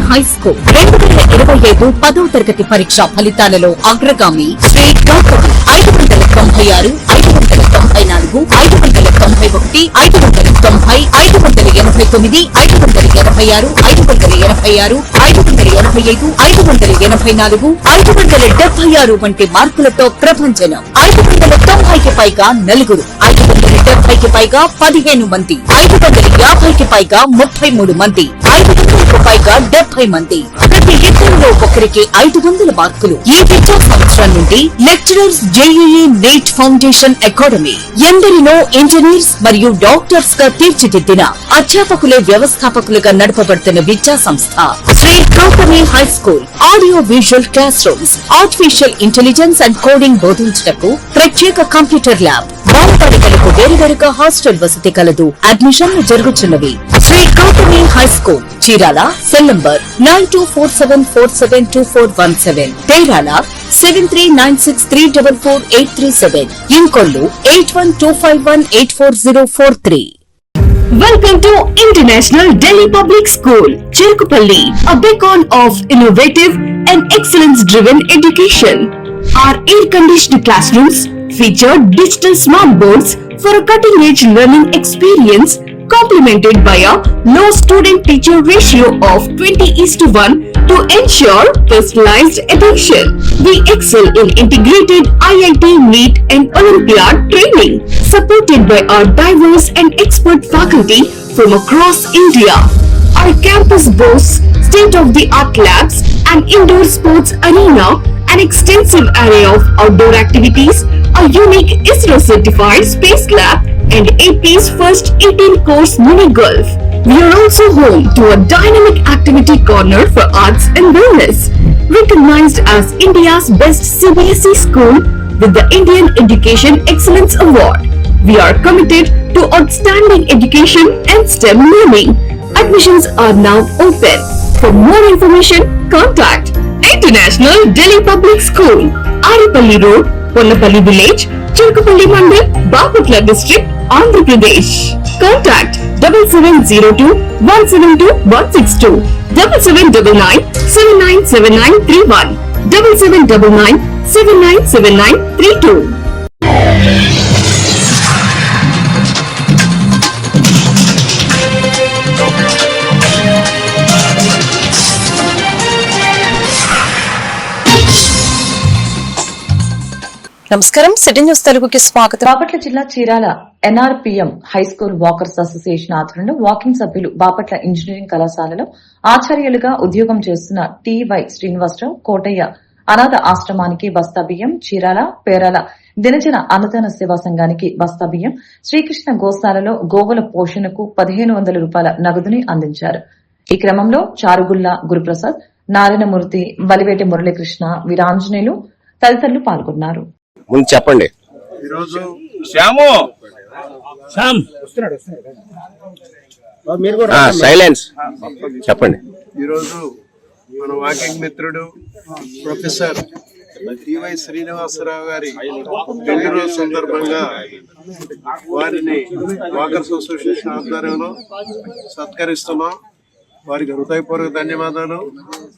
High school 2025 10వ తరగతి పరీక్ష ఫలితాలలో అగ్రగామి శ్రీ గౌతమి 596, 594, 591, 590, 589, 586, 586, 585, 584, 576 వంటి మార్కులతో ప్రభంజనం. 590కి పైగా నలుగురు, 570కి పైగా 15 మంది, 550కి పైగా 33 మంది, 500కు పైగా 70 మంది. ప్రతి ఇద్దరిలో ఒకరికి 500 మార్కులు. ఈ విద్యా సంవత్సరం నుండి lecturers JEE NEET foundation academy ఎందరినో ఇంజనీర్స్ మరియు డాక్టర్స్ గా తీర్చిదిద్దిన అధ్యాపకులే వ్యవస్థాపకులుగా నడపబడుతున్న విద్యా సంస్థ Shri Gautami high school. Audio visual class rooms, artificial intelligence and coding బోధించటకు ప్రత్యేక కంప్యూటర్ ల్యాబ్, బాలబాలికలకు వేరువేరుగా హాస్టల్ వసతి కలదు. అడ్మిషన్లు జరుగుతున్నవి. Shri Gautami high school, Chirala. Cell number 9247472417, Terala 7396344837, Inkollu 8125184043. Welcome to International Delhi Public School, Cherukupalli, a beacon of innovative and excellence-driven education. Our air-conditioned classrooms feature digital smart boards for a cutting-edge learning experience, complemented by a low student-teacher ratio of 20:1 to ensure personalized attention. We excel in integrated IIT, NEET and Olympiad training, supported by our diverse and expert faculty from across India. Our campus boasts state-of-the-art labs, an indoor sports arena, an extensive array of outdoor activities, a unique ISRO-certified space lab, and AP's first 18-course mini golf. We are also home to a dynamic activity corner for arts and wellness. Recognized as India's best CBSE school with the Indian Education Excellence Award, we are committed to outstanding education and STEM learning. Admissions are now open. For more information, contact International Delhi Public School, Aripalli Road, Ponnapalli Village, Cherukupalli Mandal, Bapatla District, Andhra Pradesh. Contact 7702-172-162, 7799-797931, 7799-797932. నమస్కారం. City news తెలుగుకి స్వాగతం. బాపట్ల జిల్లా Chirala ఎన్ఆర్పీఎం high school walkers association ఆధ్వర్యంలో walking సభ్యులు Bapatla engineering కళాశాలలో ఆచార్యులుగా ఉద్యోగం చేస్తున్న TY Srinivasarao Kotaiah అనాథ ఆశ్రమానికి బస్తా బియ్యం, చీరాల పేరాల దినజన అన్నదాన సేవా సంఘానికి బస్తా బియ్యం, శ్రీకృష్ణ గోశాలలో గోవుల పోషణకు 1500 రూపాయల నగదుని అందించారు. ఈ క్రమంలో చారుగుళ్ల గురుప్రసాద్, నారాయణమూర్తి, వలివేటి మురళీకృష్ణ, వీరాంజనేయులు తదితరులు పాల్గొన్నారు. ముందు చెప్పండి. ఈరోజు సైలెన్స్ చెప్పండి. ఈరోజు మన వాకింగ్ మిత్రుడు ప్రొఫెసర్ టీవై శ్రీనివాసరావు గారి పెళ్లి రోజు సందర్భంగా వారిని వాకర్స్ అసోసియేషన్ ఆధ్వర్యంలో సత్కరిస్తున్నాం. వారికి హృదయపూర్వక ధన్యవాదాలు.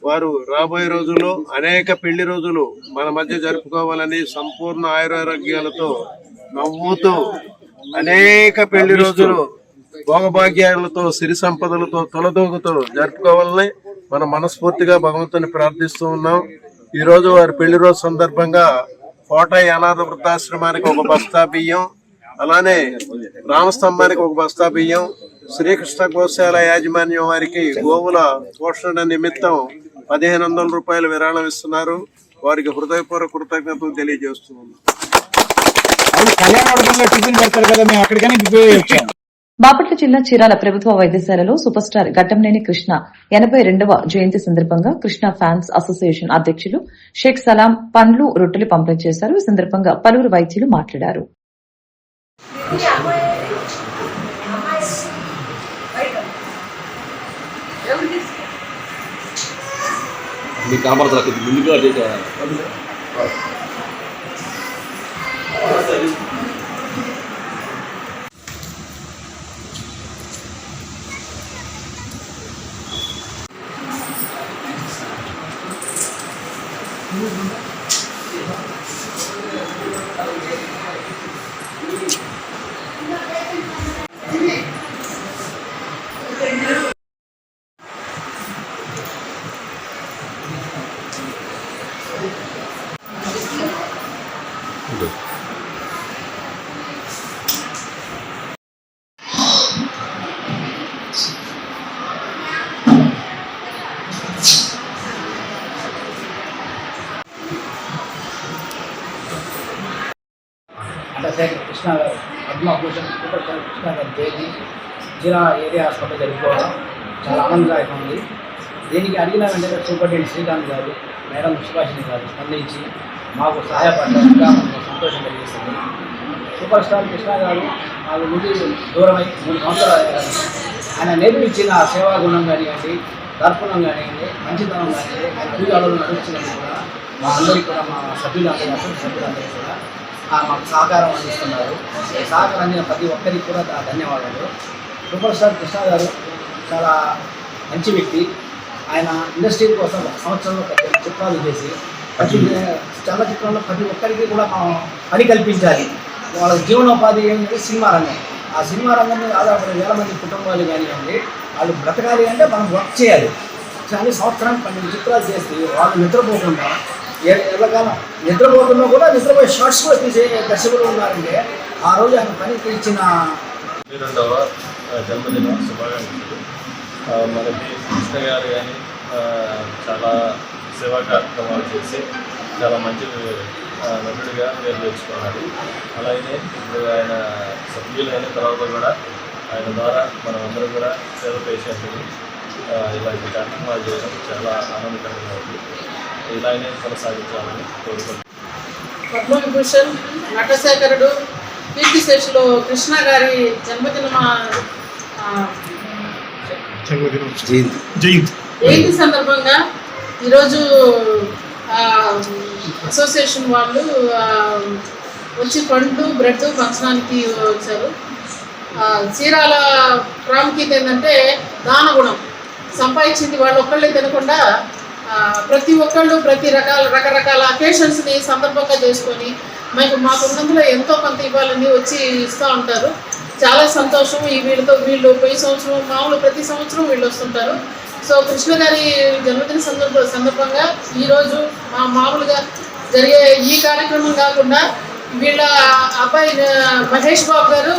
వారు రాబోయే రోజుల్లో అనేక పెళ్లి రోజులు మన మధ్య జరుపుకోవాలని సంపూర్ణ ఆయురారోగ్యాలతో నవ్వుతూ అనేక పెళ్లి రోజులు భోగభాగ్యాలతో సిరి సంపదలతో తొలదూగుతూ జరుపుకోవాలని మనం మనస్ఫూర్తిగా భగవంతుని ప్రార్థిస్తూ ఉన్నాం. ఈ రోజు వారి పెళ్లి రోజు సందర్భంగా కోటయ్య అనాథ వృద్ధాశ్రమానికి ఒక బస్తా బియ్యం, అలానే రామస్తంభానికి ఒక బస్తా బియ్యం, శ్రీకృష్ణ గోశాల యాజమాన్యం వారికి గోవుల పోషణ నిమిత్తం 1500 రూపాయలు విరాళం ఇస్తున్నారు. వారికి హృదయపూర్వక కృతజ్ఞతలు తెలియజేస్తున్నాం. బాపట్ల జిల్లా చీరాల ప్రభుత్వ వైద్యశాలలో సూపర్ స్టార్ ఘట్టంనేని కృష్ణ 82వ జయంతి సందర్భంగా కృష్ణ ఫ్యాన్స్ అసోసియేషన్ అధ్యక్షులు షేక్ సలాం పండ్లు, రొట్టెలు పంపిణీ చేశారు. ఈ సందర్భంగా పలువురు వైద్యులు మాట్లాడారు. అండర్శేఖర్ కృష్ణ గారు పద్మభూషణ్ సూపర్ స్టార్ కృష్ణ గారి జయంతి జిల్లా ఏరియా హాస్పిటల్ జరుపుకోవడం చాలా ఆనందదాయకం ఉంది. దీనికి అడిగిన వెంటనే సూపరింటెండెంట్ శ్రీకాంత్ గారు, మేడం సుభాషిణి గారు స్పందించి మాకు సహాయపడడం ఇంకా మనకు సంతోషం కలిగిస్తుంది. సూపర్ స్టార్ కృష్ణ గారు మాకు నుండి దూరమై 3 సంవత్సరాలు అయ్యారు. ఆయన నేర్పించిన సేవా గుణం కానివ్వండి, దర్పణం కానివ్వండి, మంచితనం కానివ్వండి, ఆయన పూజలు నడిపించినప్పుడు కూడా మా అందరికీ కూడా మా సభ్యులందరూ అసలు సభ్యులందరికీ కూడా మాకు సహకారం అందిస్తున్నారు. సహకారం అందిన ప్రతి ఒక్కరికి కూడా ధన్యవాదాలు. సూపర్ స్టార్ కృష్ణ గారు చాలా మంచి వ్యక్తి. ఆయన ఇండస్ట్రీ కోసం 1 సంవత్సరంలో పెద్ద చిత్రాలు చేసి ప్రతి చలనచిత్రంలో ప్రతి ఒక్కరికి కూడా మనం పని కల్పించాలి. వాళ్ళ జీవనోపాధి ఏంటంటే సినిమా రంగం. ఆ సినిమా రంగం మీద ఆధారపడే వేల మంది కుటుంబాలు కానివ్వండి, వాళ్ళు బ్రతకాలి అంటే మనం వర్క్ చేయాలి. కానీ సంవత్సరానికి 12 చిత్రాలు చేసి వాళ్ళు నిద్రపోకుండా ఎల్లకాలం నిద్రపోతున్నా కూడా నిద్రపోయే షార్ట్స్ కూడా తీసే దర్శకులు ఉన్నారంటే ఆ రోజు ఆయన పనికి ఇచ్చిన 2వ జన్మదిన శుభాకాంక్షలు. మనకి కృష్ణ గారు కానీ చాలా సేవా కార్యక్రమాలు చేసి చాలా మంచి నటుడిగా పేరు తెచ్చుకున్నారు. అలాగే ఇప్పుడు ఆయన సభ్యులు అయిన తర్వాత కూడా ఆయన ద్వారా మనం అందరూ కూడా సేవ పేషెంట్ని ఇలాంటి కార్యక్రమాలు చేయడం చాలా ఆనందకరంగా ఉంది. ఇలానే కొనసాగించాలని కోరుకుంటున్నాను. పద్మవిభూషణ్ నటశేఖరుడు కీర్తిశేషులు కృష్ణ గారి జయంతి సందర్భంగా ఈరోజు అసోసియేషన్ వాళ్ళు వచ్చి పండు బ్రెడ్ పంచడానికి వచ్చారు. చీరాల ప్రాముఖ్యత ఏంటంటే దాన గుణం. సంపాదించింది వాళ్ళు ఒక్కళ్ళే తినకుండా ప్రతి ఒక్కళ్ళు రకరకాల అకేషన్స్ని సందర్భంగా చేసుకొని మాకున్నందులో ఎంతో కొంత ఇవ్వాలని వచ్చి ఇస్తూ ఉంటారు. చాలా సంతోషం. వీళ్ళు పోయి సంవత్సరం మామూలు ప్రతి సంవత్సరం వీళ్ళు వస్తుంటారు. సో కృష్ణ గారి జన్మదిన సందర్భంగా ఈరోజు మామూలుగా జరిగే ఈ కార్యక్రమం కాకుండా వీళ్ళ అబ్బాయి మహేష్ బాబు గారు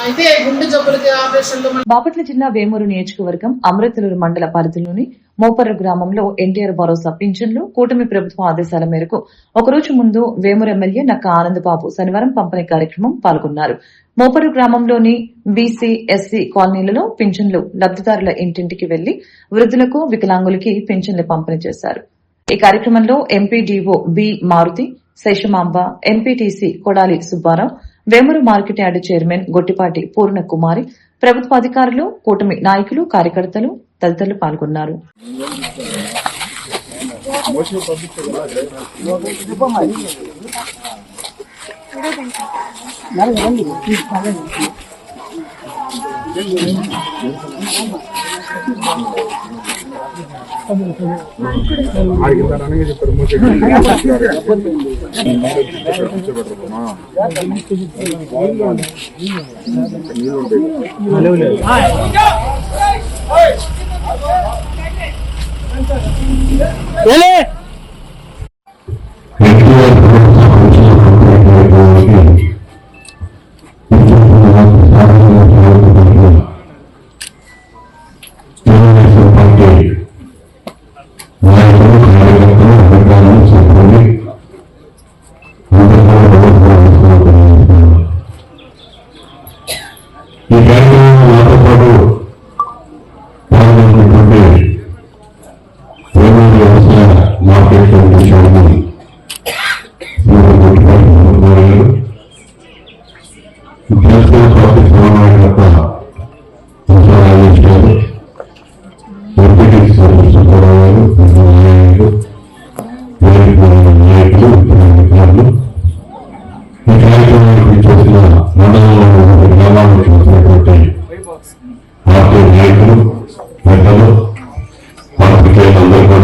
అయితే గుండె జబ్బులకి ఆపరేషన్లు. బాపట్ల జిల్లా వేమూరు నియోజకవర్గం అమృతలూరు మండల పరిధిలోని మోపర్రు గ్రామంలో ఎన్టీఆర్ భరోసా పింఛన్లు కూటమి ప్రభుత్వ ఆదేశాల మేరకు ఒకరోజు ముందు వేమూరు ఎమ్మెల్యే నక్క ఆనందబాబు శనివారం పంపిణీ కార్యక్రమం పాల్గొన్నారు. మోపర్రు గ్రామంలోని బీసీ, ఎస్సీ కాలనీలలో పింఛన్లు లబ్దిదారుల ఇంటింటికి వెళ్లి వృద్ధులకు, వికలాంగులకి పింఛన్లు పంపిణీ చేశారు. ఈ కార్యక్రమంలో MPDO B Maruthi, Seshamamba, MPTC Kodali Subbarao, Vemuru market yard chairman Gottipati Purna Kumari, ప్రభుత్వ అధికారులు, కూటమి నాయకులు, కార్యకర్తలు తదితరులు పాల్గొన్నారు. అందరూ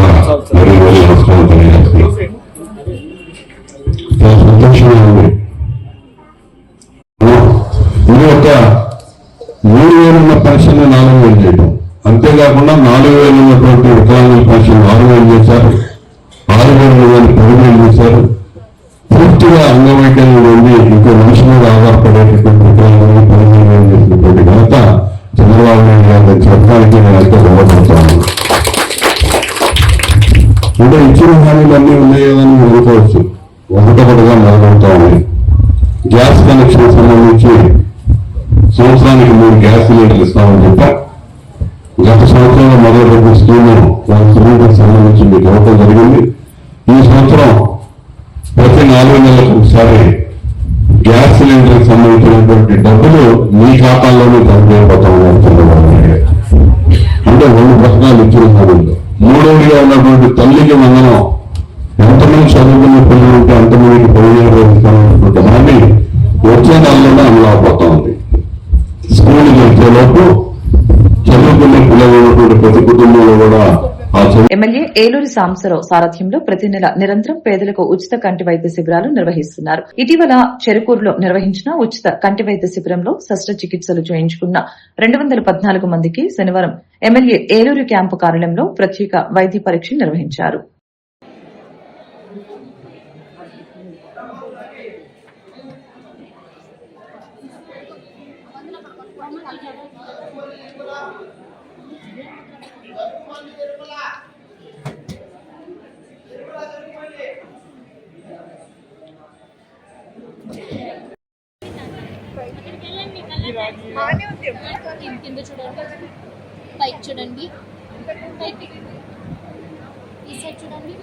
కూడా వెరీ వెరీ నమస్కారం తెలియజేస్తున్నాం. అంతేకాకుండా 4,000 ఉన్నటువంటి వికలాంగుల పెన్షన్ 6,000 చేశారు, 6,000 10,000 చేశారు. పూర్తిగా అంగవైకల్యం ఉంది ఇంకో మనిషి మీద ఆధారపడేటటువంటి వికలాంగులు 15,000 చేసినటువంటి ఘనత చంద్రబాబు నాయుడు గారిని చెప్పడానికి నేను ఎంతో గర్వపడతాను. అంటే ఇచ్చిన హామీలు అన్నీ ఉన్నాయి కదా అని మీరు అనుకోవచ్చు. ఒకటొకటిగా మొదలవుతా ఉన్నాయి. గ్యాస్ కనెక్షన్ సంబంధించి సంవత్సరానికి 3 గ్యాస్ సిలిండర్లు ఇస్తామని చెప్పా. గత సంవత్సరంలో మొదలుపెట్టిన స్కీమ్ వాళ్ళ సిలిండర్కి సంబంధించి మీకు ఇవ్వడం జరిగింది. ఈ సంవత్సరం ప్రతి 4 నెలలకు ఒకసారి గ్యాస్ సిలిండర్కి సంబంధించినటువంటి డబ్బులు మీ ఖాతాల్లోనే జమ ఉన్నారు చంద్రబాబు నాయుడు. అంటే 2 పథకాలు ఇచ్చిన సమయంలో 3వదిగా ఉన్నటువంటి తల్లికి వందనం, ఎంతమంది చదువుకున్న పిల్లలు ఉంటే అంతమందికి 15,000 ఇస్తామన్నటువంటి హామీ వచ్చే నెలలోనే అమలు అవబోతా ఉంది. స్కూల్కి వెళ్తేలోపు చదువుకునే పిల్లలు ఉన్నటువంటి ప్రతి కుటుంబంలో కూడా ఎమ్మెల్యే ఏలూరి సాంబశివరావు సారథ్యంలో ప్రతి నెల నిరంతరం పేదలకు ఉచిత కంటి వైద్య శిబిరాలు నిర్వహిస్తున్నారు. ఇటీవల చెరుకూరులో నిర్వహించిన ఉచిత కంటి వైద్య శిబిరంలో శస్త్రచికిత్సలు చేయించుకున్న 214 మందికి శనివారం ఎమ్మెల్యే ఏలూరు క్యాంపు కార్యాలయంలో ప్రత్యేక వైద్య పరీక్ష నిర్వహించారు. కింద చూడండి, పైకి చూడండి, ఈ సైడ్ చూడండి.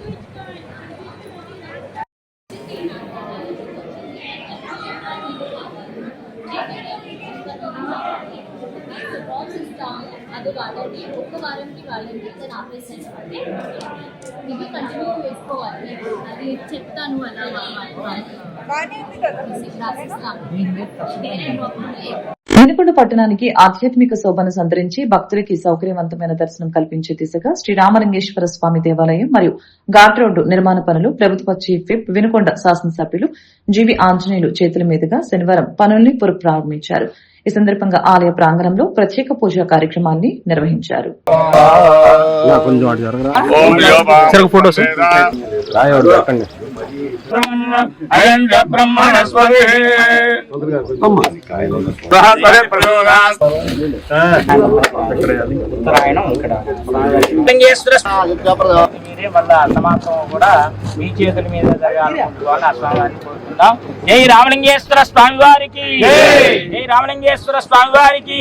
అది వాడండి, 1 వారంకి వాడండి, దాన్ని ఆపేసేసుకోండి. ఇది కంటిన్యూ చేసుకోవాలి. అది చెప్తాను అలా వినుకొండ పట్టణానికి ఆధ్యాత్మిక శోభను సంతరించి భక్తులకి సౌకర్యవంతమైన దర్శనం కల్పించే దిశగా శ్రీరామలింగేశ్వర స్వామి దేవాలయం మరియు ఘాట్ రోడ్డు నిర్మాణ పనులు ప్రభుత్వ చీఫ్ విప్ వినుకొండ శాసనసభ్యులు జీవి ఆంజనేయులు చేతుల మీదుగా శనివారం పనుల్ని ప్రారంభించారు. ఈ సందర్భంగా ఆలయ ప్రాంగణంలో ప్రత్యేక పూజా కార్యక్రమాన్ని నిర్వహించారు. సమాప్తం కూడా మీ చేతుల మీద జరగాలనుకుంటున్నాను అస్వామివారిని కోరుకుందాం. జై రామలింగేశ్వర స్వామి వారికి, జై రామలింగేశ్వర స్వామి వారికి.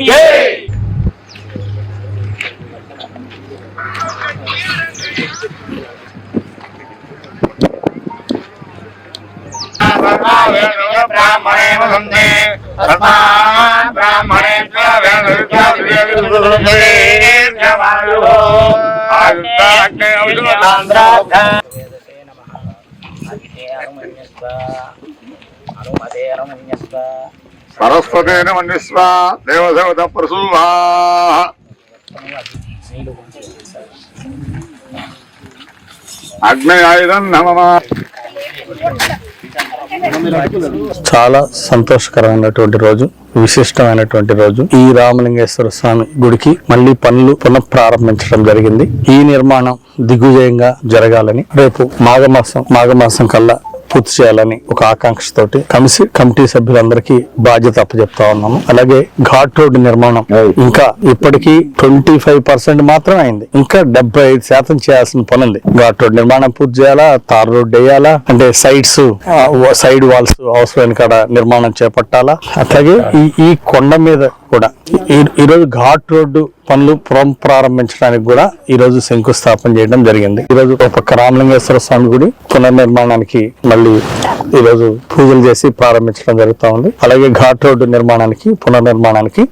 సరస్వతేన మన్యస్వ దేవదేవత ప్రసూభా అగ్నయాయుధం నమః. చాలా సంతోషకరమైనటువంటి రోజు, విశిష్టమైనటువంటి రోజు. ఈ రామలింగేశ్వర స్వామి గుడికి మళ్లీ పనులు పునః ప్రారంభించడం జరిగింది. ఈ నిర్మాణం దిగ్విజయంగా జరగాలని రేపు మాఘమాసం కల్లా పూర్తి చేయాలని ఒక ఆకాంక్షతోటి కమిటీ సభ్యులందరికీ బాధ్యత అప్పచెప్తా ఉన్నాము. అలాగే ఘాట్ రోడ్డు నిర్మాణం ఇంకా ఇప్పటికీ 25% మాత్రమే అయింది. ఇంకా 75% చేయాల్సిన పని ఉంది. ఘాట్ రోడ్ నిర్మాణం పూర్తి చేయాలా, తార్ రోడ్డు వేయాలా, అంటే సైడ్ వాల్స్ అవసరమైన కాడ నిర్మాణం చేపట్టాలా. అట్లాగే ఈ కొండ మీద కూడా ఈరోజు ఘాట్ రోడ్డు పనులు ప్రారంభించడానికి కూడా ఈ రోజు శంకుస్థాపన చేయడం జరిగింది. ఈ రోజు ఒక పక్క రామలింగేశ్వర స్వామి గుడి పునర్నిర్మాణానికి మళ్ళీ ఈ రోజు పూజలు చేసి ప్రారంభించడం జరుగుతూ ఉంది. అలాగే ఘాట్ రోడ్డు పునర్నిర్మాణానికి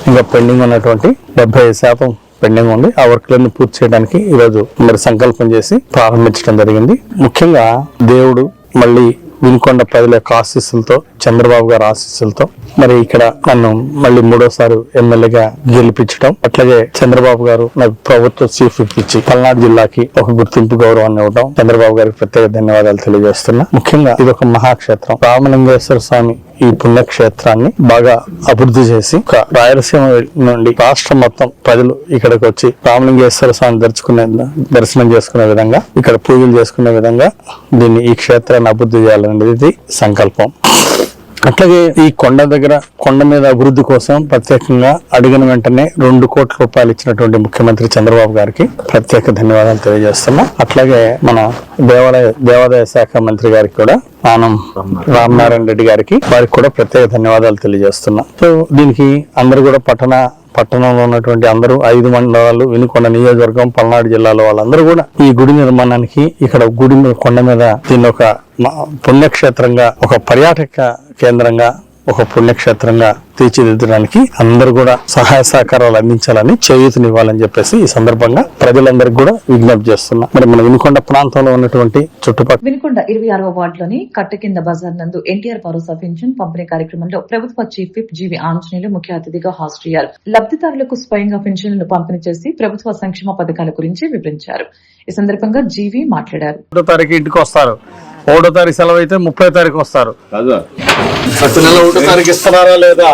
ఇంకా పెండింగ్ ఉన్నటువంటి 75% పెండింగ్ ఉంది. ఆ వర్క్లన్నీ పూర్తి చేయడానికి ఈ రోజు మరి సంకల్పం చేసి ప్రారంభించడం జరిగింది. ముఖ్యంగా దేవుడు మళ్ళీ వినుకొండ ప్రజల యొక్క ఆశీస్సులతో, చంద్రబాబు గారి ఆశీస్సులతో మరి ఇక్కడ నన్ను మళ్ళీ 3వసారి ఎమ్మెల్యేగా గెలిపించడం, అట్లాగే చంద్రబాబు గారు నాకు ప్రభుత్వ చీఫ్ విప్ ఇచ్చి పల్నాడు జిల్లాకి ఒక గుర్తింపు గౌరవాన్ని ఇవ్వడం చంద్రబాబు గారికి ప్రత్యేక ధన్యవాదాలు తెలియజేస్తున్నా. ముఖ్యంగా ఇది ఒక మహాక్షేత్రం. రామలింగేశ్వర స్వామి ఈ పుణ్యక్షేత్రాన్ని బాగా అభివృద్ధి చేసి ఒక రాయలసీమ నుండి రాష్ట్రం మొత్తం ప్రజలు ఇక్కడికి వచ్చి రామలింగేశ్వర స్వామి దర్శనం చేసుకునే విధంగా, ఇక్కడ పూజలు చేసుకునే విధంగా ఈ క్షేత్రాన్ని అభివృద్ధి చేయాలనేది సంకల్పం. అట్లాగే ఈ కొండ మీద అభివృద్ధి కోసం ప్రత్యేకంగా అడిగిన వెంటనే 2 కోట్ల రూపాయలు ఇచ్చినటువంటి ముఖ్యమంత్రి చంద్రబాబు గారికి ప్రత్యేక ధన్యవాదాలు తెలియజేస్తున్నాం. అట్లాగే మన దేవాదాయ శాఖ మంత్రి గారికి కూడా ఆనం రామనారాయణ రెడ్డి గారికి వారికి కూడా ప్రత్యేక ధన్యవాదాలు తెలియజేస్తున్నాం. సో దీనికి అందరూ కూడా పట్టణంలో ఉన్నటువంటి అందరూ 5 మండలాలు, వినుకొండ నియోజకవర్గం, పల్నాడు జిల్లాలో వాళ్ళందరూ కూడా ఈ గుడి నిర్మాణానికి, ఇక్కడ గుడి కొండ మీద దీన్ని ఒక పుణ్యక్షేత్రంగా, ఒక పర్యాటక కేంద్రంగా, ఒక పుణ్యక్షేత్రంగా తీర్చిదిద్దడానికి అందరూ కూడా సహాయ సహకారాలు అందించాలని, చేయూతనివ్వాలని చెప్పేసి ఈ సందర్భంగా ప్రజలందరికీ కూడా విజ్ఞప్తి చేస్తున్నా. మరి మన వినుకొండ ప్రాంతంలో ఉన్నటువంటి చుట్టుపక్కల వినుకొండ 26వ వార్డులోని కట్టకింద బజార్ నందు ఎన్టీఆర్ భరోసా పింఛన్ పంపిణీ కార్యక్రమంలో ప్రభుత్వ చీఫ్ విప్ జీవి ఆంజనేయులు ముఖ్య అతిథిగా హాజరయ్యారు. లబ్దిదారులకు స్వయంగా పింఛన్లను పంపిణీ చేసి ప్రభుత్వ సంక్షేమ పథకాల గురించి వివరించారు. ఈ సందర్భంగా జీవి మాట్లాడారు. 1వ తారీఖు ఇంటికి వస్తారు, 1వ తారీఖు సెలవు అయితే 30వ తారీఖు వస్తారు. ప్రతి నెల 1వ తారీఖు ఇస్తున్నారా లేదా?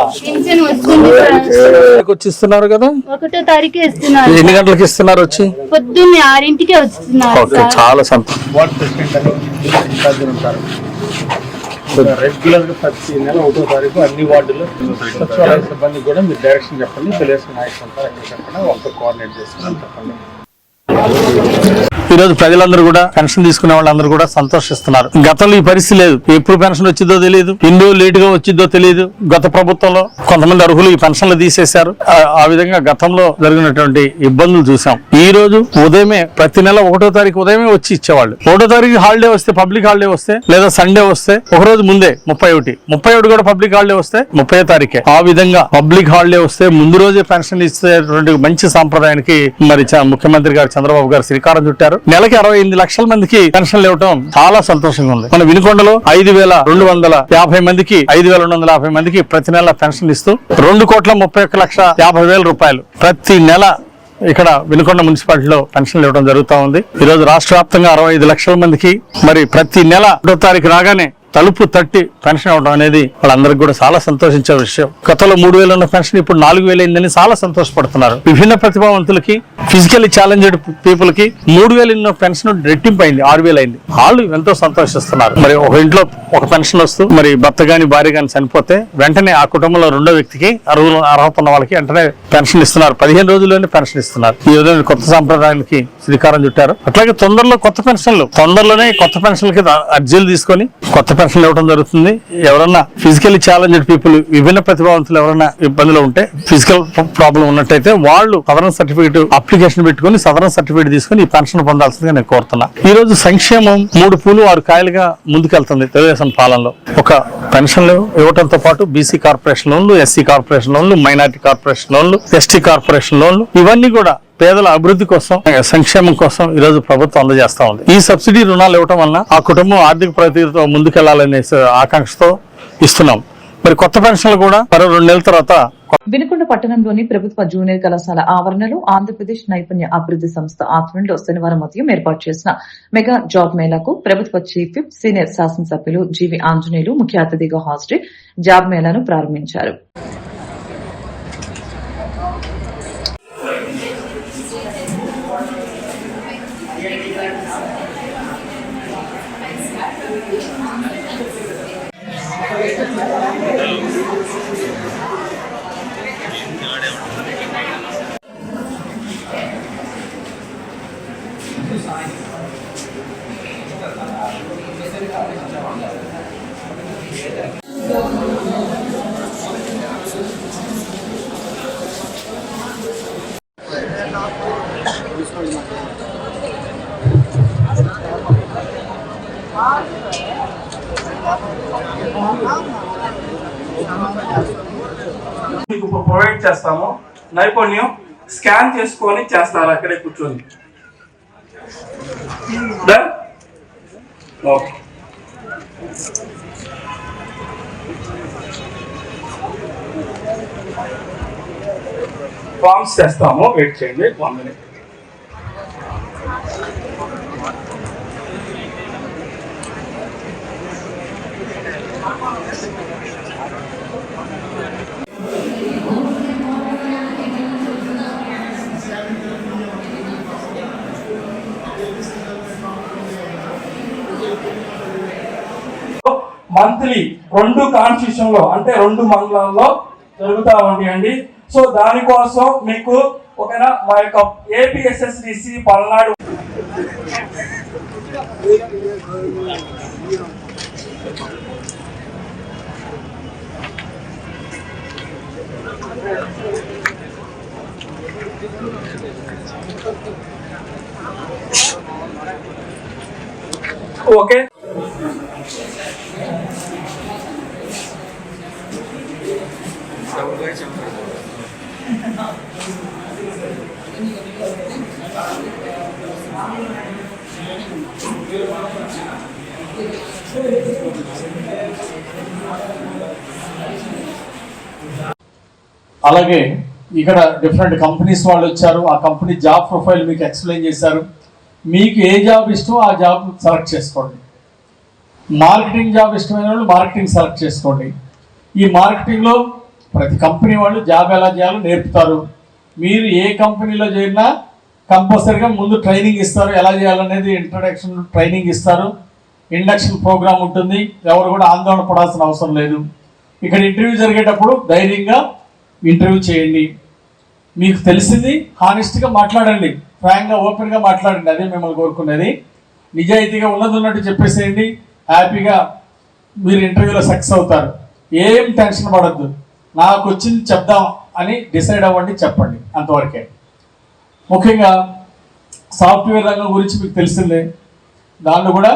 వచ్చి ఇస్తున్నారు కదా. 1వ తారీఖు ఇస్తున్నారు. ఎన్ని గంటలకు ఇస్తున్నారు? వచ్చి పొద్దున్నే 6ంటికే వస్తున్నారు. చాలా సంతోషం. రెగ్యులర్ గా ప్రతి నెల 1వ తారీఖు అన్ని వార్డుల్లో సచివాలయ సిబ్బంది కూడా మీరు డైరెక్షన్ చెప్పండి, తెలుగుదేశం నాయకులు ఉంటారు ఎక్కడ చెప్పండి, వాళ్ళతో కోఆర్డినేట్ చేసుకుని చెప్పండి. ఈ రోజు ప్రజలందరూ కూడా పెన్షన్ తీసుకునే వాళ్ళందరూ కూడా సంతోషిస్తున్నారు. గతంలో ఈ పరిస్థితి లేదు. ఎప్పుడు పెన్షన్ వచ్చిందో తెలియదు, ఎన్నో లేట్ గా వచ్చిందో తెలియదు. గత ప్రభుత్వంలో కొంతమంది అర్హులు ఈ పెన్షన్లు తీసేశారు. ఆ విధంగా గతంలో జరిగినటువంటి ఇబ్బందులు చూసాం. ఈ రోజు ఉదయమే, ప్రతి నెల 1వ తారీఖు ఉదయమే వచ్చి ఇచ్చేవాళ్ళు. 1వ తారీఖు హాలిడే వస్తే, పబ్లిక్ హాలిడే వస్తే, లేదా సండే వస్తే ఒక రోజు ముందే 31 కూడా పబ్లిక్ హాలిడే వస్తే 30వ తారీఖే. ఆ విధంగా పబ్లిక్ హాలిడే వస్తే ముందు రోజే పెన్షన్ ఇచ్చేటువంటి మంచి సాంప్రదాయానికి మరి ముఖ్యమంత్రి గారు చంద్రబాబు గారు శ్రీకారం చుట్టారు. నెలకి 68 లక్షల మందికి పెన్షన్లు ఇవ్వడం చాలా సంతోషంగా ఉంది. మన వినుకొండలో 5,250 మందికి 5,250 మందికి ప్రతి నెల పెన్షన్ ఇస్తూ 2,31,50,000 రూపాయలు ప్రతి నెల ఇక్కడ వినుకొండ మున్సిపాలిటీలో పెన్షన్లు ఇవ్వడం జరుగుతూ ఉంది. ఈ రోజు రాష్ట్ర వ్యాప్తంగా 65 లక్షల మందికి మరి ప్రతి నెల 1వ తారీఖు రాగానే తలుపు తట్టి పెన్షన్ ఇవ్వడం అనేది వాళ్ళందరికీ కూడా చాలా సంతోషించే విషయం. గతంలో 3,000 ఉన్న పెన్షన్ ఇప్పుడు 4,000 అయిందని చాలా సంతోషపడుతున్నారు. విభిన్న ప్రతిభావంతులకి, ఫిజికల్లీ ఛాలెంజ్డ్ పీపుల్ కి 3,000 ఉన్న పెన్షన్ రెట్టింపు అయింది, 6,000 అయింది. వాళ్ళు ఎంతో సంతోషిస్తున్నారు. మరి ఒక ఇంట్లో ఒక పెన్షన్ వస్తూ మరి భర్త గాని భార్య గాని చనిపోతే వెంటనే ఆ కుటుంబంలో 2వ వ్యక్తికి అర్హత ఉన్న వాళ్ళకి వెంటనే పెన్షన్ ఇస్తున్నారు. 15 రోజుల్లోనే పెన్షన్ ఇస్తున్నారు. ఈ విధంగా కొత్త సాంప్రదాయానికి శ్రీకారం చుట్టారు. అట్లాగే తొందరలోనే కొత్త పెన్షన్లకి అర్జీలు తీసుకొని కొత్త పెన్షన్లు ఇవ్వడం జరుగుతుంది. ఎవరన్నా ఫిజికల్లీ ఛాలెంజ్డ్ పీపుల్, విభిన్న ప్రతిభావంతులు ఎవరైనా ఇబ్బందులు ఉంటే, ఫిజికల్ ప్రాబ్లం ఉన్నట్టయితే వాళ్ళు సదరన్ సర్టిఫికేట్ అప్లికేషన్ పెట్టుకుని సదరన్ సర్టిఫికేట్ తీసుకుని ఈ పెన్షన్ పొందాల్సిందిగా నేను కోరుతున్నా. ఈ రోజు సంక్షేమం 3 పూలు 6 కాయలుగా ముందుకెళ్తుంది తెలుగుదేశం పాలనలో. ఒక పెన్షన్లు ఇవ్వడంతో పాటు బీసీ కార్పొరేషన్ లోన్లు, ఎస్సీ కార్పొరేషన్ లోన్లు, మైనారిటీ కార్పొరేషన్ లోన్లు, ఎస్టీ కార్పొరేషన్ లోన్లు, ఇవన్నీ కూడా పేదల అభివృద్ధి కోసం, సంక్షేమం కోసం ఈ రోజు ప్రభుత్వం అందజేస్తా ఉంది. ఈ సబ్సిడీ రుణాలు ఇవ్వడం వలన ఆ కుటుంబం ఆర్థిక ప్రగతితో ముందుకెళ్లాలనే ఆకాంక్షతో ఇస్తున్నాం. మరి కొత్త పెన్షన్లు కూడా మరో 2 నెలల తర్వాత. వినుకొండ పట్టణంలోని ప్రభుత్వ జూనియర్ కళాశాల ఆవరణలో ఆంధ్రప్రదేశ్ నైపుణ్య అభివృద్ధి సంస్థ ఆధ్వర్యంలో శనివారం ఉదయం ఏర్పాటు చేసిన మెగా జాబ్ మేళాకు ప్రభుత్వ చీఫ్ విప్ సీనియర్ శాసనసభ్యులు జీవి ఆంజనేయులు ముఖ్య అతిథిగా హాజరై జాబ్ మేళాను ప్రారంభించారు. మీకు ప్రొవైడ్ చేస్తాము. నైపుణ్యం స్కాన్ చేసుకొని చేస్తారు అక్కడే కూర్చొని. ఓకే, ఫార్మ్స్ చేస్తాము, వెయిట్ చేయండి 1 minute. మంత్లీ 2 కాన్స్టిట్యూషన్ లో అంటే 2 మండలాల్లో జరుగుతూ ఉంటాయండి. సో దానికోసం మీకు ఓకేనా మా యొక్క ఏపీఎస్ఎస్డిసి పల్నాడు ఓకే అలాగే ఇక్కడ డిఫరెంట్ కంపెనీస్ వాళ్ళు వచ్చారు. ఆ కంపెనీ జాబ్ ప్రొఫైల్ మీకు ఎక్స్ప్లెయిన్ చేశారు. మీకు ఏ జాబ్ ఇష్టమో ఆ జాబ్ సెలెక్ట్ చేసుకోండి. మార్కెటింగ్ జాబ్ ఇష్టమైన వాళ్ళు మార్కెటింగ్ సెలెక్ట్ చేసుకోండి. ఈ మార్కెటింగ్లో ప్రతి కంపెనీ వాళ్ళు జాబ్ ఎలా చేయాలో నేర్పుతారు. మీరు ఏ కంపెనీలో చేరినా కంపల్సరీగా ముందు ట్రైనింగ్ ఇస్తారు. ఎలా చేయాలనేది ఇంట్రడక్షన్ ట్రైనింగ్ ఇస్తారు. ఇండక్షన్ ప్రోగ్రామ్ ఉంటుంది. ఎవరు కూడా ఆందోళన పడాల్సిన అవసరం లేదు. ఇక్కడ ఇంటర్వ్యూ జరిగేటప్పుడు ధైర్యంగా ఇంటర్వ్యూ చేయండి. మీకు తెలిసింది హానెస్ట్గా మాట్లాడండి, ఫ్రాంక్గా ఓపెన్గా మాట్లాడండి. అదే మిమ్మల్ని కోరుకునేది. నిజాయితీగా ఉన్నది ఉన్నట్టు చెప్పేసేయండి. హ్యాపీగా మీరు ఇంటర్వ్యూలో సక్సెస్ అవుతారు. ఏం టెన్షన్ పడద్దు. నాకు వచ్చింది చెప్దాం అని డిసైడ్ అవ్వండి, చెప్పండి, అంతవరకే. ముఖ్యంగా సాఫ్ట్వేర్ రంగం గురించి మీకు తెలిసిందే. దాంట్లో కూడా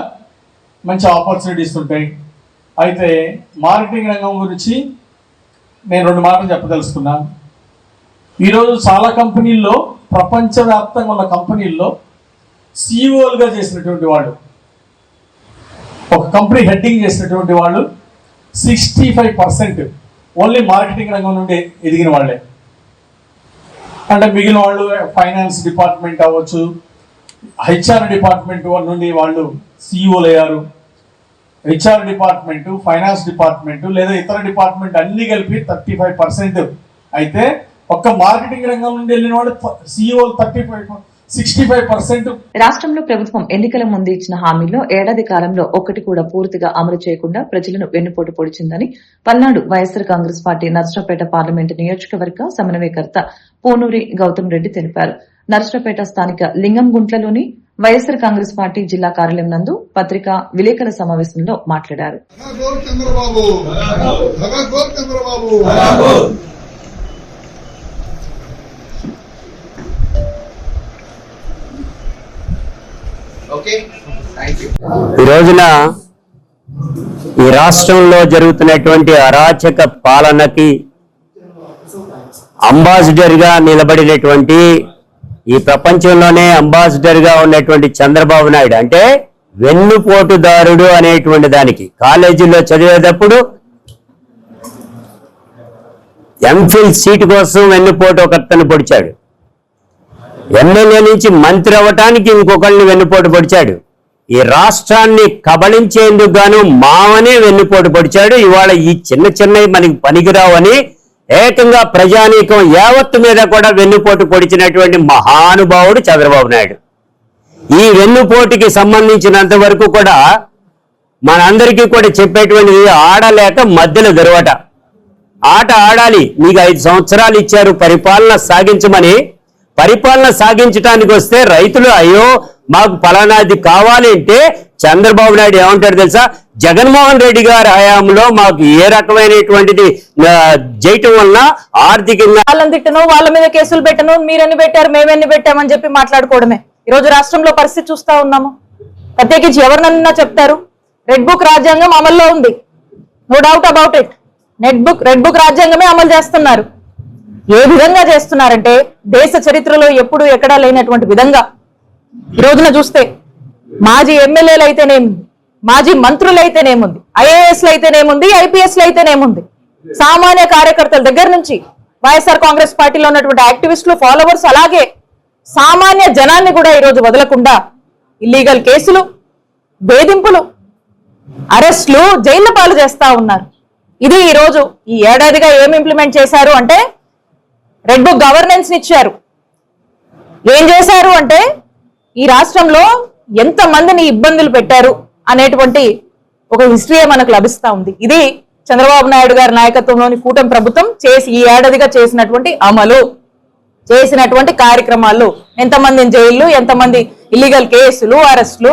మంచి ఆపర్చునిటీస్ ఉంటాయి. అయితే మార్కెటింగ్ రంగం గురించి నేను 2 మాటలు చెప్పదలుచుకున్నాను. ఈరోజు చాలా కంపెనీల్లో, ప్రపంచవ్యాప్తంగా ఉన్న కంపెనీల్లో సిఇఓలుగా చేసినటువంటి వాళ్ళు, ఒక కంపెనీ హెడ్డింగ్ చేసినటువంటి వాళ్ళు 65% ఓన్లీ మార్కెటింగ్ రంగం నుండి ఎదిగిన వాళ్ళే. అంటే మిగిలిన వాళ్ళు ఫైనాన్స్ డిపార్ట్మెంట్ అవ్వచ్చు, హెచ్ఆర్ డిపార్ట్మెంట్ నుండి వాళ్ళు సిఇఓలు అయ్యారు. హెచ్ఆర్ డిపార్ట్మెంటు, ఫైనాన్స్ డిపార్ట్మెంటు లేదా ఇతర డిపార్ట్మెంట్ అన్ని కలిపి 35%. అయితే ఒక్క మార్కెటింగ్ రంగం నుండి వెళ్ళిన వాళ్ళు సిఇఓలు 65%. రాష్ట్రంలో ప్రభుత్వం ఎన్నికల ముందు ఇచ్చిన హామీల్లో ఏడాది కాలంలో ఒక్కటి కూడా పూర్తిగా అమలు చేయకుండా ప్రజలను వెన్నుపోటు పొడిచిందని పల్నాడు వైఎస్సార్ కాంగ్రెస్ పార్టీ నర్సరావుపేట పార్లమెంటు నియోజకవర్గ సమన్వయకర్త పోనూరి గౌతమ్ రెడ్డి తెలిపారు. నర్సరావుపేట స్థానిక లింగంగుంట్లలోని వైఎస్సార్ కాంగ్రెస్ పార్టీ జిల్లా కార్యాలయం నందు పత్రికా విలేకరుల సమావేశంలో మాట్లాడారు. ఈ రోజున ఈ రాష్ట్రంలో జరుగుతున్నటువంటి అరాచక పాలనకి అంబాసిడర్ గా నిలబడినటువంటి, ఈ ప్రపంచంలోనే అంబాసిడర్ గా ఉన్నటువంటి చంద్రబాబు నాయుడు అంటే వెన్నుపోటుదారుడు అనేటువంటి దానికి కాలేజీలో చదివేటప్పుడు ఎంఫిల్ సీటు కోసం వెన్నుపోటు ఒకతను పొడిచాడు. ఎమ్మెల్యే నుంచి మంత్రి అవ్వటానికి ఇంకొకరిని వెన్నుపోటు పొడిచాడు. ఈ రాష్ట్రాన్ని కబళించేందుకు గాను మావనే వెన్నుపోటు పొడిచాడు. ఇవాళ ఈ చిన్న చిన్నవి మనకి పనికిరావని ఏకంగా ప్రజానీకం యావత్తు మీద కూడా వెన్నుపోటు పొడిచినటువంటి మహానుభావుడు చంద్రబాబు నాయుడు. ఈ వెన్నుపోటుకి సంబంధించినంత వరకు కూడా మనందరికీ కూడా చెప్పేటువంటిది ఆడలేక మధ్యలో దొరవట. ఆట ఆడాలి. మీకు 5 సంవత్సరాలు ఇచ్చారు పరిపాలన సాగించమని. పరిపాలన సాగించడానికి వస్తే రైతులు అయ్యో మాకు ఫలానాది కావాలి అంటే చంద్రబాబు నాయుడు ఏమంటాడు తెలుసా? జగన్మోహన్ రెడ్డి గారి హయాంలో మాకు ఏ రకమైనటువంటిది చేయటం వలన ఆర్థికంగా వాళ్ళని తిట్టను, వాళ్ళ మీద కేసులు పెట్టను, మీరెన్ని పెట్టారు మేమెన్ని పెట్టామని చెప్పి మాట్లాడుకోవడమే. ఈ రోజు రాష్ట్రంలో పరిస్థితి చూస్తా ఉన్నాము. ప్రత్యేకించి ఎవరినన్నా చెప్తారు రెడ్ బుక్ రాజ్యాంగం అమల్లో ఉంది, no doubt about it. Red book రాజ్యాంగమే అమలు చేస్తున్నారు. ఏ విధంగా చేస్తున్నారంటే దేశ చరిత్రలో ఎప్పుడు ఎక్కడా లేనటువంటి విధంగా ఈ రోజున చూస్తే మాజీ ఎమ్మెల్యేలు అయితేనేముంది, మాజీ మంత్రులు అయితేనేముంది, ఐఏఎస్లు అయితేనేముంది, ఐపీఎస్లు అయితేనేముంది, సామాన్య కార్యకర్తల దగ్గర నుంచి వైఎస్ఆర్ కాంగ్రెస్ పార్టీలో ఉన్నటువంటి యాక్టివిస్టులు, ఫాలోవర్స్, అలాగే సామాన్య జనాన్ని కూడా ఈరోజు వదలకుండా ఇల్లీగల్ కేసులు, వేధింపులు, అరెస్టులు, జైళ్ల పాలు చేస్తా ఉన్నారు. ఇది ఈరోజు ఈ ఏడాదిగా ఏం ఇంప్లిమెంట్ చేశారు అంటే రెడ్ బుక్ గవర్నెన్స్ ఇచ్చారు. ఏం చేశారు అంటే ఈ రాష్ట్రంలో ఎంత మందిని ఇబ్బందులు పెట్టారు అనేటువంటి ఒక హిస్టరీ మనకు లభిస్తా ఉంది. ఇది చంద్రబాబు నాయుడు గారి నాయకత్వంలోని కూటమి ప్రభుత్వం ఈ ఏడాదిగా చేసినటువంటి అమలు, చేసినటువంటి కార్యక్రమాలు. ఎంతమంది జైళ్లు, ఎంతమంది ఇల్లీగల్ కేసులు, అరెస్టులు,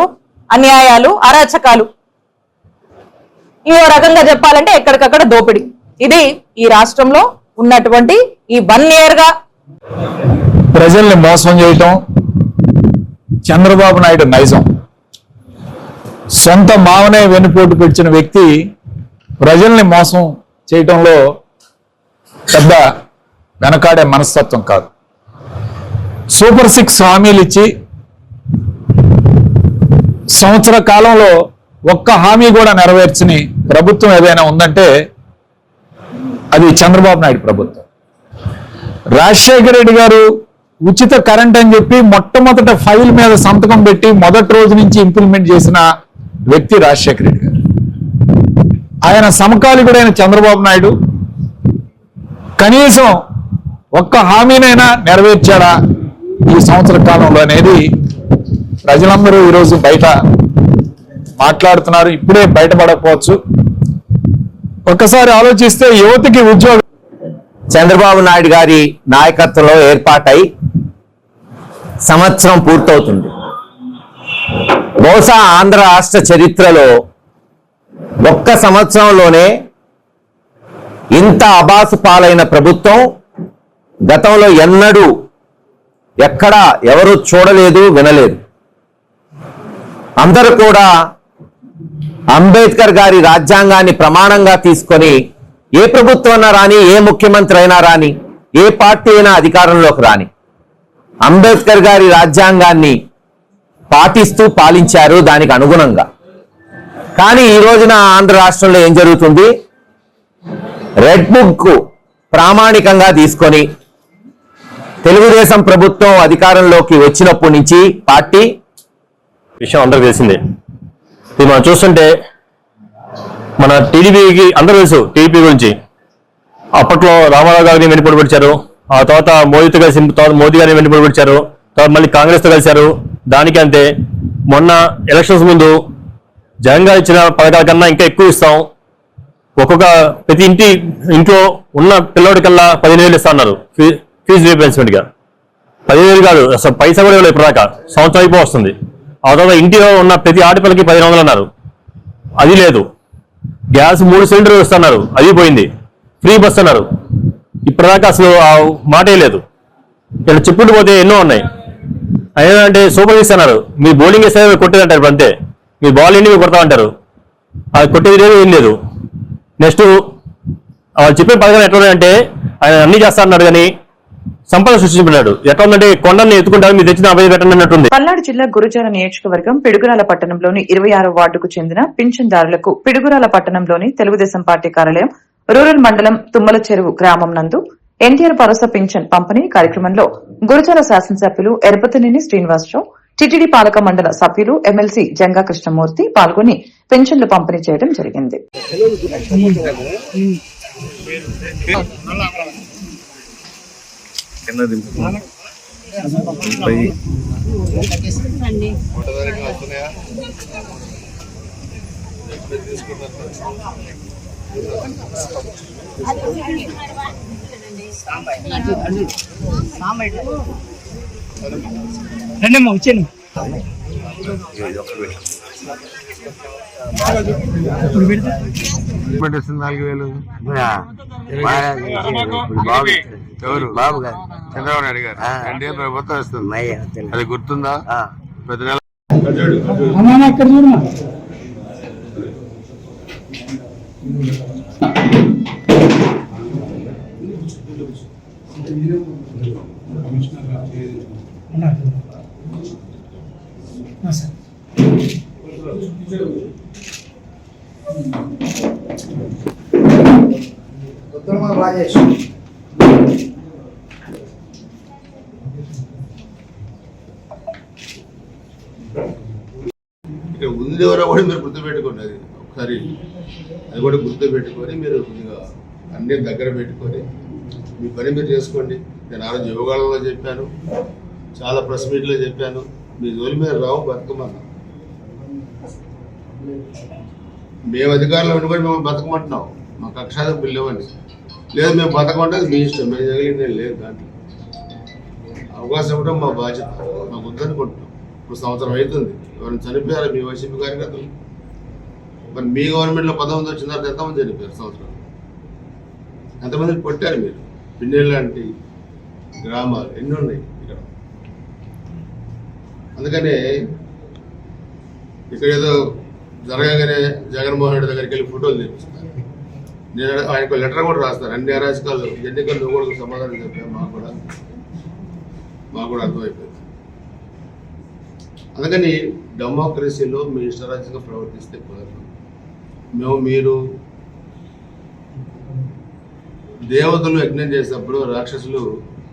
అన్యాయాలు, అరాచకాలు. ఇంకో రకంగా చెప్పాలంటే ఎక్కడికక్కడ దోపిడీ. ఇది ఈ రాష్ట్రంలో ఉన్నటువంటి ఈ 1 year గా ప్రజల్ని మోసం చేయటం చంద్రబాబు నాయుడు నైజం. సొంత మావనే వెన్నుపోటు పెట్టిన వ్యక్తి ప్రజల్ని మోసం చేయటంలో పెద్ద వెనకాడే మనస్తత్వం కాదు. సూపర్ 6 హామీలు ఇచ్చి సంవత్సర కాలంలో ఒక్క హామీ కూడా నెరవేర్చని ప్రభుత్వం ఏదైనా ఉందంటే అది చంద్రబాబు నాయుడు ప్రభుత్వం. రాజశేఖర రెడ్డి గారు ఉచిత కరెంట్ అని చెప్పి మొట్టమొదట ఫైల్ మీద సంతకం పెట్టి మొదటి రోజు నుంచి ఇంప్లిమెంట్ చేసిన వ్యక్తి రాజశేఖర రెడ్డి గారు. ఆయన సమకాలీకుడైన చంద్రబాబు నాయుడు కనీసం ఒక్క హామీనైనా నెరవేర్చాడా ఈ సంవత్సర కాలంలో అనేది ప్రజలందరూ ఈరోజు బయట మాట్లాడుతున్నారు. ఇప్పుడే బయటపడకపోవచ్చు. ఒక్కసారి ఆలోచిస్తే యువతకి ఉద్యోగం చంద్రబాబు నాయుడు గారి నాయకత్వంలో ఏర్పాటై సంవత్సరం పూర్తవుతుంది. బహుశా ఆంధ్ర రాష్ట్ర చరిత్రలో ఒక్క సంవత్సరంలోనే ఇంత అబాసు పాలైన ప్రభుత్వం గతంలో ఎన్నడూ ఎక్కడా ఎవరు చూడలేదు, వినలేదు. అందరూ కూడా అంబేద్కర్ గారి రాజ్యాంగాన్ని ప్రమాణంగా తీసుకొని ఏ ప్రభుత్వం అయినా రాని, ఏ ముఖ్యమంత్రి అయినా రాని, ఏ పార్టీ అయినా అధికారంలోకి రాని అంబేద్కర్ గారి రాజ్యాంగాన్ని పాటిస్తూ పాలించారు దానికి అనుగుణంగా. కానీ ఈ రోజున ఆంధ్ర రాష్ట్రంలో ఏం జరుగుతుంది? రెడ్ బుక్ ప్రామాణికంగా తీసుకొని తెలుగుదేశం ప్రభుత్వం అధికారంలోకి వచ్చినప్పటి నుంచి పార్టీ విషయం అందరికి తెలిసిందే. ఇది మనం చూస్తుంటే మన టీడీపీకి అందరూ తెలుసు. టీడీపీ గురించి అప్పట్లో రామారావు గారిని వెనుపోటు పెట్టారు, ఆ తర్వాత మోదీతో కలిసి మోదీ గారిని వెనుపోటు పెట్టారు, తర్వాత మళ్ళీ కాంగ్రెస్తో కలిశారు. దానికి అంతే. మొన్న ఎలక్షన్స్ ముందు జగన్ గారు ఇచ్చిన పథకాల కన్నా ఇంకా ఎక్కువ ఇస్తాం, ప్రతి ఇంట్లో ఉన్న పిల్లవాడికల్లా 15,000 ఇస్తా అన్నారు ఫీజు రీప్లేస్మెంట్ గా. 15,000 కాదు, అసలు పైసా కూడా ఇవ్వలేదు ఇప్పటిదాకా. సంవత్సరం అయిపో వస్తుంది. ఆ తర్వాత ఇంటిలో ఉన్న ప్రతి ఆడపిల్లకి 1,500 అన్నారు, అది లేదు. గ్యాస్ 3 సిలిండర్లు ఇస్తున్నారు, అది పోయింది. ఫ్రీ బస్ అన్నారు, ఇప్పటిదాకా అసలు ఆ మాటే లేదు. ఇలా చెప్పుకుంటూ పోతే ఎన్నో ఉన్నాయి. అంటే సూపర్ ఇస్తున్నారు, మీరు బౌలింగ్ వేస్తే కొట్టేదంటారు. ఇప్పుడు అంతే, మీరు బాల్ ఎండి మీరు కొడతామంటారు, అది కొట్టేది లేదు, ఏం లేదు. నెక్స్ట్ వాళ్ళు చెప్పిన పథకాలు ఎట్లా ఉన్నాయంటే ఆయన అన్ని చేస్తా అన్నాడు కానీ సంపద సృష్టించుకున్నాడు. ఎట్లా ఉందంటే కొండల్ని ఎత్తుకుంటారు, మీరు తెచ్చిన అభయ పెట్టండి అన్నట్టుంది. పల్నాడు జిల్లా గురుజాల నియోజకవర్గం పిడుగురాల పట్టణంలోని 26వ వార్డుకు చెందిన పింఛన్దారులకు పిడుగురాల పట్టణంలోని తెలుగుదేశం పార్టీ కార్యాలయం రూరల్ మండలం తుమ్మల చెరువు గ్రామం నందు ఎన్టీఆర్ భరోసా పింఛన్ పంపిణీ కార్యక్రమంలో గురుజాల శాసనసభ్యులు ఎరపతినేని శ్రీనివాసరావు, టిటిడి పాలక మండల సభ్యులు ఎమ్మెల్సీ జంగా కృష్ణమూర్తి పాల్గొని పెన్షన్లు పంపిణీ చేయడం జరిగింది. రండమ్మా వచ్చాను. పెట్టేస్తుంది 4,000. ఎవరు? బాబు గారు, చంద్రబాబు నాయుడు గారు. ఎన్డీఏ ప్రభుత్వం వస్తుంది, అది గుర్తుందా? ప్రతి నెల అక్కడ చూడమ్మా. రాజేష్ ఇక్కడ ఉంది ఎవరో కూడా మీరు గుర్తుపెట్టుకోండి. అది ఒకసారి అది కూడా గుర్తుపెట్టుకొని మీరు అన్ని దగ్గర పెట్టుకొని మీ పని మీరు చేసుకోండి. నేను ఆ రోజు యువగాళ్ళలో చెప్పాను, చాలా ప్రెస్ మీట్లో చెప్పాను, మీ జోలి మీద రావు బతుకమన్నా. మేము అధికారంలో ఉండి కూడా మేము బతకమంటున్నాం, మా కక్షాలకు పిల్లవని. లేదు మేము బతకమంటే మీ ఇష్టం, మేము జరిగింది లేదు. దాంట్లో అవకాశం ఇవ్వడం మా బాధ్యత, మాకు వద్దనుకుంటున్నాం. ఇప్పుడు సంవత్సరం అవుతుంది, ఎవరైనా చనిపోయారు మీ వైసీపీ కార్యకర్తలు? మరి మీ గవర్నమెంట్లో 19 వచ్చిన తర్వాత ఎంతమంది చనిపోయారు సంవత్సరం? ఎంతమందిని కొట్టారు మీరు? పిన్నెల్ లాంటి గ్రామాలు ఎన్ని ఉన్నాయి ఇక్కడ. అందుకనే ఇక్కడ ఏదో జరగగానే జగన్మోహన్ రెడ్డి దగ్గరికి వెళ్ళి ఫోటోలు తెప్పిస్తారు. నేను ఆయనకు లెటర్ కూడా రాస్తాను, అన్ని అరాజకాలు ఎన్నికలు నువ్వు కూడా సమాధానం చెప్పాను. మాకు కూడా అర్థమైపోయింది. అందుకని డెమోక్రసీలో మీ ఇష్టరాజ్యంగా ప్రవర్తిస్తే కుదరదు. మీరు దేవతలు యజ్ఞం చేసినప్పుడు రాక్షసులు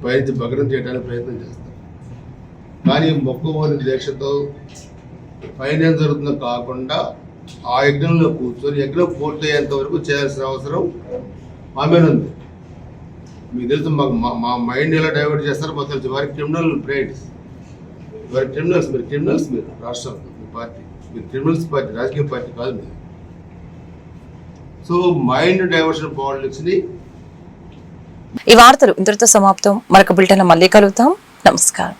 పైకి భగ్నం చేయడానికి ప్రయత్నం చేస్తారు. కానీ మొక్కుబోని దీక్షతో పైన ఏం జరుగుతుందో కాకుండా ఆ యజ్ఞంలో కూర్చొని యజ్ఞం పూర్తయ్యేంత వరకు చేయాల్సిన అవసరం మా మీద ఉంది. మీకు తెలుసు, మా మైండ్ ఎలా డైవర్ట్ చేస్తారో మాకు తెలుసు. వారి క్రిమినల్ బ్రైడ్స్, వారి క్రిమినల్స్. మీరు క్రిమినల్స్, మీరు రాష్ట్రం, మీ పార్టీ, మీరు క్రిమినల్స్ పార్టీ, రాజకీయ పార్టీ కాదు మీరు. సో మైండ్ డైవర్షన్ పాలిటిక్స్ని. ఈ వార్తలు ఇంతటితో సమాప్తం. మరొక బులెటిన్ మళ్ళీ కలుగుతాం. నమస్కారం.